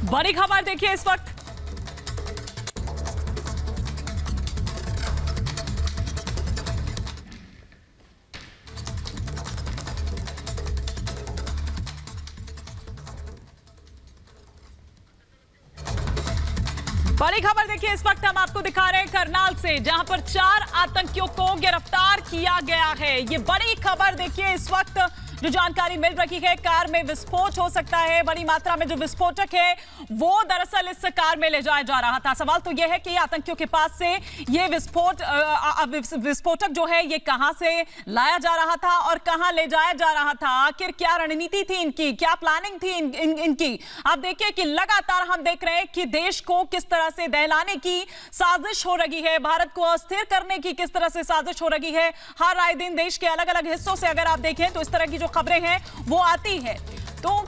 बड़ी खबर देखिए इस वक्त। बड़ी खबर देखिए इस वक्त हम आपको दिखा रहे हैं करनाल से, जहां पर 4 आतंकियों को गिरफ्तार किया गया है। ये बड़ी खबर देखिए इस वक्त जो जानकारी मिल रही है, कार में विस्फोट हो सकता है। बड़ी मात्रा में जो विस्फोटक है वो दरअसल इस कार में ले जाया जा रहा था। सवाल तो यह है कि आतंकियों के पास से ये विस्फोटक जो है ये कहां से लाया जा रहा था और कहां ले जाया जा रहा था। आखिर क्या रणनीति थी इनकी, क्या प्लानिंग थी इनकी। आप देखिए कि लगातार हम देख रहे हैं कि देश को किस तरह से दहलाने की साजिश हो रही है, भारत को अस्थिर करने की किस तरह से साजिश हो रही है। हर आए दिन देश के अलग अलग हिस्सों से अगर आप देखें तो इस तरह की जो खबरें हैं वो आती है। तो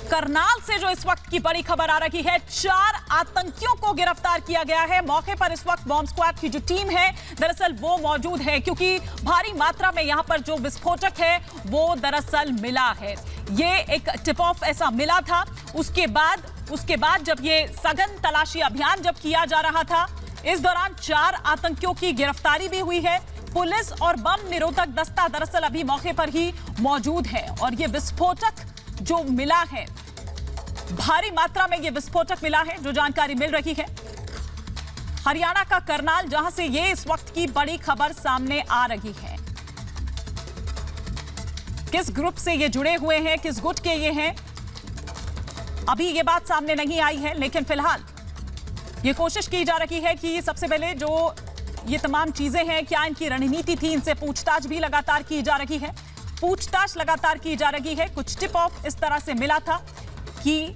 करनाल से जो इस वक्त की बड़ी खबर आ रही है, 4 आतंकियों को गिरफ्तार किया गया है। मौके पर इस वक्त बॉम्ब स्क्वाड की जो टीम है दरअसल वो मौजूद है, क्योंकि भारी मात्रा में यहां पर जो विस्फोटक है वो दरअसल मिला है। ये एक टिप ऑफ ऐसा मिला था। उसके बाद जब ये सघन तलाशी अभियान जब किया जा रहा था, इस दौरान 4 आतंकियों की गिरफ्तारी भी हुई है। पुलिस और बम निरोधक दस्ता दरअसल अभी मौके पर ही मौजूद है और ये विस्फोटक जो मिला है, भारी मात्रा में ये विस्फोटक मिला है, जो जानकारी मिल रही है। हरियाणा का करनाल, जहां से ये इस वक्त की बड़ी खबर सामने आ रही है। किस ग्रुप से ये जुड़े हुए हैं, किस गुट के ये हैं, अभी ये बात सामने नहीं आई है, लेकिन फिलहाल ये कोशिश की जा रही है कि सबसे पहले जो ये तमाम चीजें हैं, क्या इनकी रणनीति थी, इनसे पूछताछ भी लगातार की जा रही है। पूछताछ लगातार की जा रही है। कुछ टिप ऑफ इस तरह से मिला था कि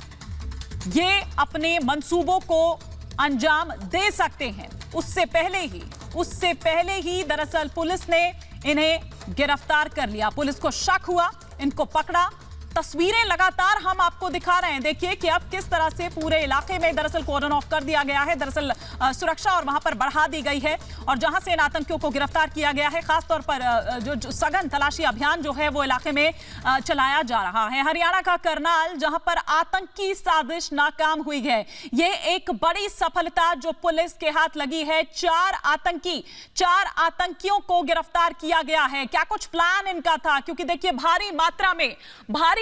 ये अपने मंसूबों को अंजाम दे सकते हैं। उससे पहले ही दरअसल पुलिस ने इन्हें गिरफ्तार कर लिया। पुलिस को शक हुआ, इनको पकड़ा। तस्वीरें लगातार हम आपको दिखा रहे हैं। देखिए कि अब किस तरह से पूरे इलाके में दरअसल कॉर्डन ऑफ कर दिया गया है। दरअसल सुरक्षा और वहां पर बढ़ा दी गई है और जहां से इन आतंकियों को गिरफ्तार किया गया है, खासतौर पर जो सघन तलाशी अभियान जो है वो इलाके में चलाया जा रहा है। हरियाणा का करनाल, जहां पर आतंकी साजिश नाकाम हुई है, ये एक बड़ी सफलता जो पुलिस के हाथ लगी है। 4 आतंकियों को गिरफ्तार किया गया है। क्या कुछ प्लान इनका था, क्योंकि देखिए भारी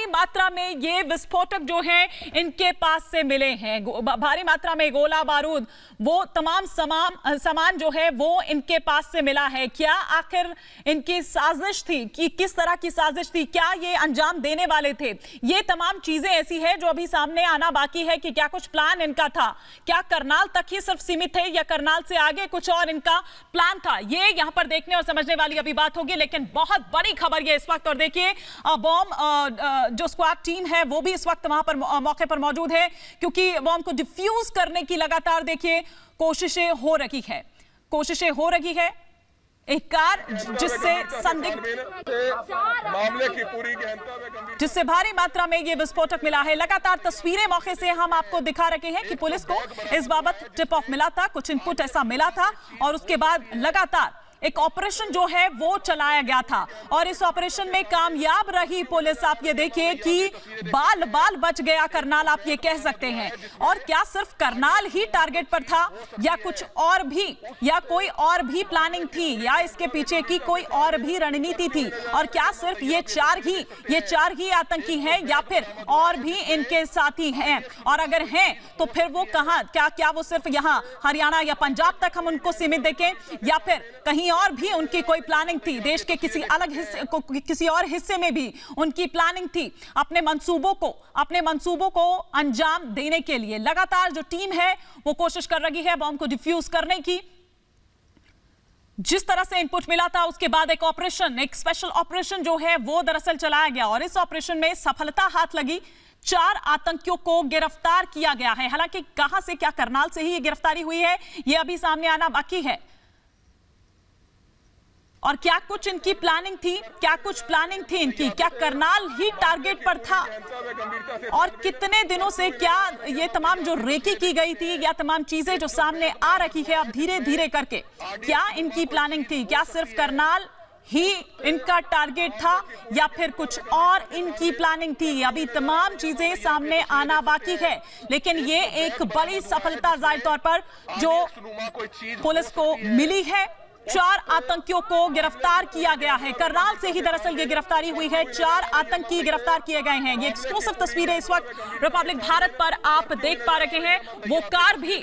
मात्रा में ये विस्फोटक जो हैं इनके पास से मिले हैं। भारी मात्रा में गोला बारूद, वो तमाम सामान जो है वो इनके पास से मिला है। क्या आखिर इनकी साजिश थी, कि किस तरह की साजिश थी, क्या ये अंजाम देने वाले थे, ये तमाम चीजें ऐसी है जो अभी सामने आना बाकी है कि क्या कुछ प्लान इनका था। क्या करनाल तक ही सिर्फ सीमित थे या करनाल से आगे कुछ और इनका प्लान था, ये यहां पर देखने और समझने वाली अभी बात होगी। लेकिन बहुत बड़ी खबर ये इस वक्त, और देखिए बॉम्ब जो स्क्वाड टीम है वो भी इस वक्त वहां पर मौके पर मौजूद है, क्योंकि बॉम्ब को डिफ्यूज करने की लगातार देखिए कोशिशें हो रही है। एक कार जिससे जिससे भारी मात्रा में ये विस्फोटक मिला है। लगातार तस्वीरें मौके से हम आपको दिखा रहे हैं कि पुलिस को इस बाबत टिप ऑफ मिला था, कुछ इनपुट ऐसा मिला था और उसके बाद लगातार एक ऑपरेशन जो है वो चलाया गया था और इस ऑपरेशन में कामयाब रही पुलिस। आप ये देखिए कि बाल बच गया करनाल, आप ये कह सकते हैं। और क्या सिर्फ करनाल ही टारगेट पर था या कुछ और भी, या कोई और भी प्लानिंग थी, या इसके पीछे की कोई और भी रणनीति थी, और क्या सिर्फ ये चार ही आतंकी हैं या फिर और भी इनके साथी हैं, और अगर हैं तो फिर वो कहां, क्या वो सिर्फ यहां हरियाणा या पंजाब तक हम उनको सीमित देखें, या फिर कहीं और भी उनकी कोई प्लानिंग थी, देश के किसी अलग हिस्से को, किसी और हिस्से में भी उनकी प्लानिंग थी अपने मंसूबों को अंजाम देने के लिए। लगातार जो टीम है वो कोशिश कर रही है बॉम्ब को डिफ्यूज करने की। जिस तरह से इनपुट मिला था उसके बाद एक स्पेशल ऑपरेशन जो है वो दरअसल चलाया गया और इस ऑपरेशन में सफलता हाथ लगी। 4 आतंकियों को गिरफ्तार किया गया है। हालांकि कहां से, क्या करनाल से ही ये गिरफ्तारी हुई है, ये अभी सामने आना बाकी है। और क्या कुछ इनकी प्लानिंग थी, इनकी क्या करनाल ही टारगेट पर था, और कितने दिनों से क्या ये तमाम जो रेकी की गई थी या तमाम चीजें जो सामने आ रही है अब धीरे धीरे करके, क्या इनकी प्लानिंग थी, क्या सिर्फ करनाल ही इनका टारगेट था या फिर कुछ और इनकी प्लानिंग थी, अभी तमाम चीजें सामने आना बाकी है। लेकिन ये एक बड़ी सफलता जाहिर तौर पर जो पुलिस को मिली है। 4 आतंकियों को गिरफ्तार किया गया है। करनाल से ही दरअसल ये गिरफ्तारी हुई है। 4 आतंकी गिरफ्तार किए गए हैं। ये एक्सक्लूसिव तस्वीरें इस वक्त रिपब्लिक भारत पर आप देख पा रहे हैं। वो कार भी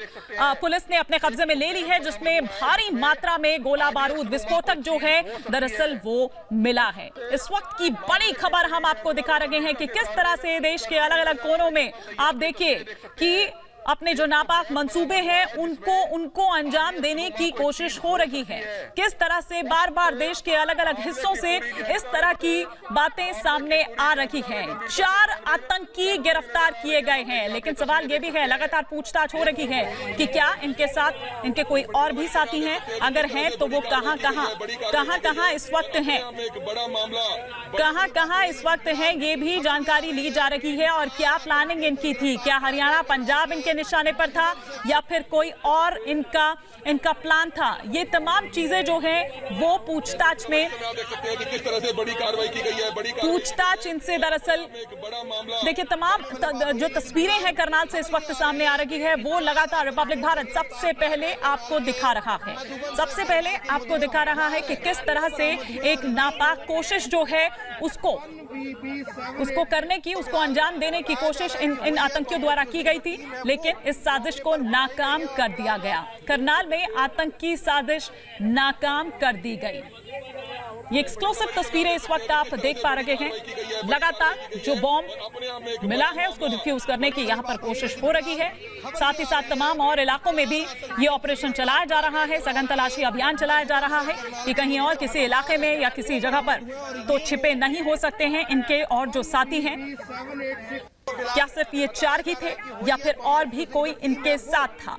पुलिस ने अपने कब्जे में ले ली है जिसमें भारी मात्रा में गोला बारूद विस्फोटक जो है दरअसल वो मिला है। इस वक्त की बड़ी खबर हम आपको दिखा रहे हैं कि किस तरह से देश के अलग अलग कोनों में आप देखिए कि अपने जो नापाक मंसूबे हैं उनको अंजाम देने की कोशिश हो रही है। किस तरह से बार बार देश के अलग अलग हिस्सों से इस तरह की बातें सामने आ रही हैं। 4 आतंकी गिरफ्तार किए गए हैं, लेकिन सवाल यह भी है, लगातार पूछताछ हो रही है कि क्या इनके साथ इनके कोई और भी साथी हैं, अगर हैं तो वो कहां कहां इस वक्त हैं, कहां इस वक्त हैं, ये भी जानकारी ली जा रही है। और क्या प्लानिंग इनकी थी, क्या हरियाणा पंजाब इनके निशाने पर था या फिर कोई और इनका प्लान था, ये तमाम चीजें जो हैं वो पूछताछ में किस तरह से बड़ी कार्रवाई की गई है। पूछताछ इनसे दरअसल देखिए तमाम जो तस्वीरें हैं करनाल से इस वक्त सामने आ रही है वो लगातार रिपब्लिक भारत सबसे पहले आपको दिखा रहा है। सबसे पहले आपको दिखा रहा है कि किस तरह से एक नापाक कोशिश जो है उसको करने की, उसको अंजाम देने की कोशिश इन आतंकियों द्वारा की गई थी, लेकिन इस साजिश को नाकाम कर दिया गया। करनाल में आतंकी साजिश नाकाम कर दी गई। ये एक्सक्लूसिव तस्वीरें इस वक्त आप देख पा रहे हैं। लगातार जो बॉम्ब मिला है उसको डिफ्यूज करने की यहां पर कोशिश हो रही है। साथ ही साथ तमाम और इलाकों में भी ये ऑपरेशन चलाया जा रहा है, सघन तलाशी अभियान चलाया जा रहा है कि कहीं और किसी इलाके में या किसी जगह पर तो छिपे नहीं हो सकते हैं इनके और जो साथी हैं। क्या सिर्फ ये 4 ही थे या फिर और भी कोई इनके साथ था,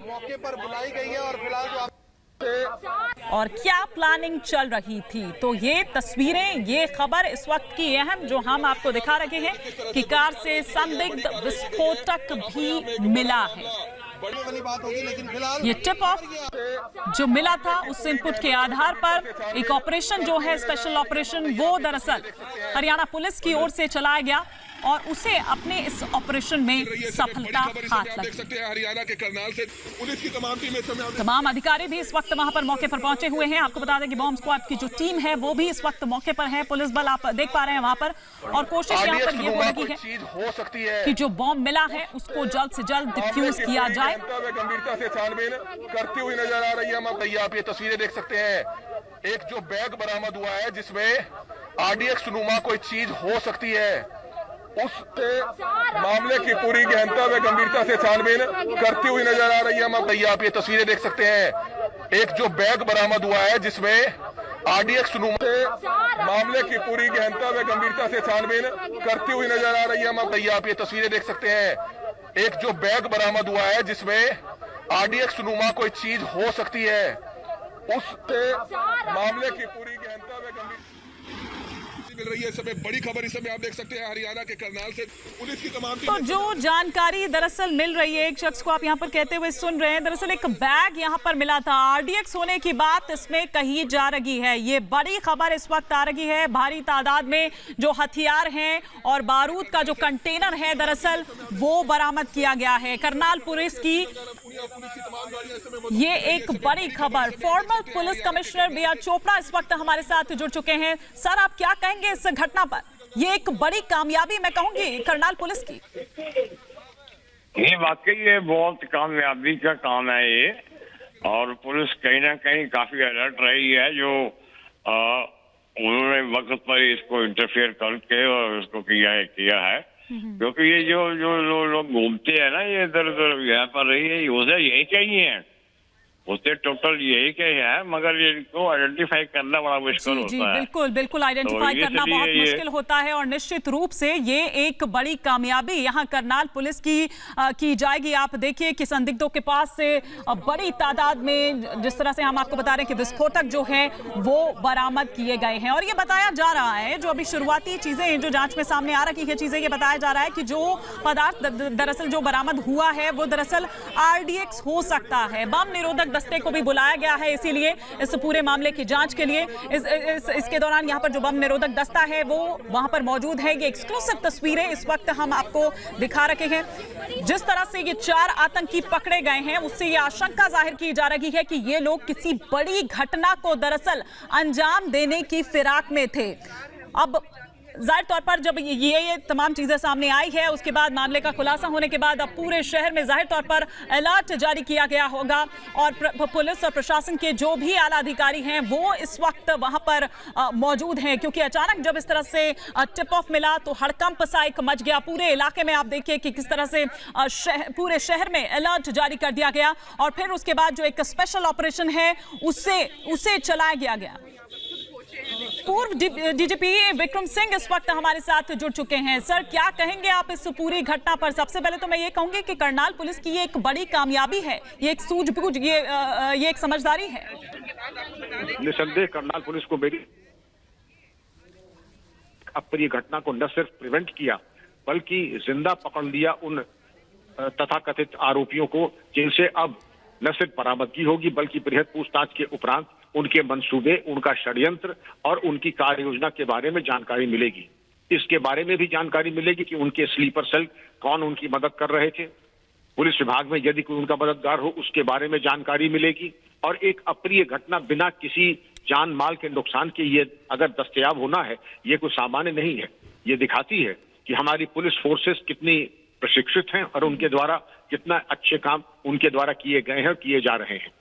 और क्या प्लानिंग चल रही थी। तो ये तस्वीरें, ये खबर इस वक्त की अहम जो हम आपको दिखा रहे हैं कि कार से संदिग्ध विस्फोटक भी मिला है। ये टिप ऑफ जो मिला था उस इनपुट के आधार पर एक ऑपरेशन जो है स्पेशल ऑपरेशन वो दरअसल हरियाणा पुलिस की ओर से चलाया गया और उसे अपने इस ऑपरेशन में सफलता हाथ लगी। हरियाणा के करनाल से पुलिस की तमाम टीमें, तमाम अधिकारी भी इस वक्त वहां पर मौके पर पहुंचे हुए हैं। आपको बता दें कि बॉम्ब स्क्वाड की जो टीम है वो भी इस वक्त मौके पर है। पुलिस बल आप देख पा रहे हैं वहां पर, और कोशिश यहां पर ये हो रही है कि जो बॉम्ब मिला है उसको जल्द से जल्द डिफ्यूज किया जाए। गंभीरता से छानबीन करती हुई नजर आ रही है। आप ये तस्वीरें देख सकते हैं। एक जो बैग बरामद हुआ है जिसमें RDX नुमा कोई चीज हो सकती है, उस मामले की पूरी गहनता व गंभीरता से छानबीन करती हुई नजर आ रही है। आप ये तस्वीरें देख सकते हैं। एक जो बैग बरामद हुआ है जिसमें RDX नुमा मामले की पूरी गहनता व गंभीरता से छानबीन करती हुई नजर आ रही है। आप ये तस्वीरें देख सकते हैं। एक जो बैग बरामद हुआ है जिसमें RDX नुमा कोई चीज हो सकती है, उस मामले की पूरी गहनता व गंभीरता मिल रही है। इस समय बड़ी खबर इस समय आप देख सकते हैं हरियाणा के करनाल से पुलिस की तमाम तो जो जानकारी दरअसल मिल रही है, एक शख्स को आप यहां पर कहते हुए सुन रहे हैं, दरअसल एक बैग यहां पर मिला था। RDX होने की बात इसमें कही जा रही है। ये बड़ी खबर इस वक्त आ रही है। भारी तादाद में जो हथियार हैं और बारूद का जो कंटेनर है दरअसल वो बरामद किया गया है। करनाल पुलिस की ये एक बड़ी खबर। Farmer police commissioner BR Chopra इस वक्त हमारे साथ जुड़ चुके हैं। सर, आप क्या कहेंगे इस घटना पर? ये एक बड़ी कामयाबी मैं कहूंगी करनाल पुलिस की। ये वाकई ये बहुत कामयाबी का काम है ये, और पुलिस कहीं ना कहीं काफी अलर्ट रही है। जो उन्होंने वक्त पर इसको इंटरफेयर करके और उसको किया है, क्योंकि ये जो लोग घूमते हैं ना ये इधर उधर यहाँ पर रही है, उसे यही चाहिए है, उसे टोटल यही क्या है, मगर इनको आइडेंटिफाई करना बड़ा मुश्किल होता है। बिल्कुल आइडेंटिफाई करना बहुत मुश्किल होता है, और निश्चित रूप से ये एक बड़ी कामयाबी यहाँ करनाल पुलिस की जाएगी। आप देखिए कि संदिग्धों के पास से बड़ी तादाद में, जिस तरह से हम आपको बता रहे हैं कि विस्फोटक जो है वो बरामद किए गए हैं। और ये बताया जा रहा है, जो अभी शुरुआती चीजें जो जांच में सामने आ रही है चीजें, ये बताया जा रहा है कि जो पदार्थ दरअसल जो बरामद हुआ है वो दरअसल RDX हो सकता है। बम निरोधक दस्ते को भी बुलाया गया है, इसीलिए इस पूरे मामले की जांच के लिए इसके दौरान यहाँ पर जो बम निरोधक दस्ता है वो वहां पर मौजूद है। ये एक्सक्लूसिव तस्वीरें इस वक्त हम आपको दिखा रखे हैं। जिस तरह से ये 4 आतंकी पकड़े गए हैं, उससे ये आशंका जाहिर की जा रही है कि ये लोग किसी बड़ी घटना को दरअसल अंजाम देने की फिराक में थे। अब जाहिर तौर पर जब ये तमाम चीजें सामने आई है, उसके बाद मामले का खुलासा होने के बाद अब पूरे शहर में जाहिर तौर पर अलर्ट जारी किया गया होगा और पुलिस और प्रशासन के जो भी आला अधिकारी हैं वो इस वक्त वहां पर मौजूद हैं, क्योंकि अचानक जब इस तरह से टिप ऑफ मिला तो हड़कंप सा एक मच गया पूरे इलाके में। आप देखिए कि किस तरह से पूरे शहर में अलर्ट जारी कर दिया गया और फिर उसके बाद जो एक स्पेशल ऑपरेशन है उसे चलाया गया। पूर्व डीजीपी विक्रम सिंह इस वक्त हमारे साथ जुड़ चुके हैं। सर, क्या कहेंगे आप इस पूरी घटना पर? सबसे पहले तो मैं ये कहूंगी कि करनाल पुलिस की ये एक बड़ी कामयाबी है, ये एक सूझबूझ, ये एक समझदारी है। निसंदेह करनाल पुलिस को मेरी अप्रिय घटना को न सिर्फ प्रिवेंट किया बल्कि जिंदा पकड़ लिया उन तथाकथित आरोपियों को, जिनसे अब न सिर्फ बरामदगी होगी बल्कि बृहद पूछताछ के उपरांत उनके मंसूबे, उनका षड्यंत्र और उनकी कार्य योजना के बारे में जानकारी मिलेगी। इसके बारे में भी जानकारी मिलेगी कि उनके स्लीपर सेल कौन उनकी मदद कर रहे थे। पुलिस विभाग में यदि कोई उनका मददगार हो उसके बारे में जानकारी मिलेगी। और एक अप्रिय घटना बिना किसी जान माल के नुकसान के ये अगर दस्तयाब होना है, ये कोई सामान्य नहीं है। ये दिखाती है कि हमारी पुलिस फोर्सेस कितनी प्रशिक्षित हैं और उनके द्वारा कितना अच्छे काम उनके द्वारा किए गए हैं और किए जा रहे हैं।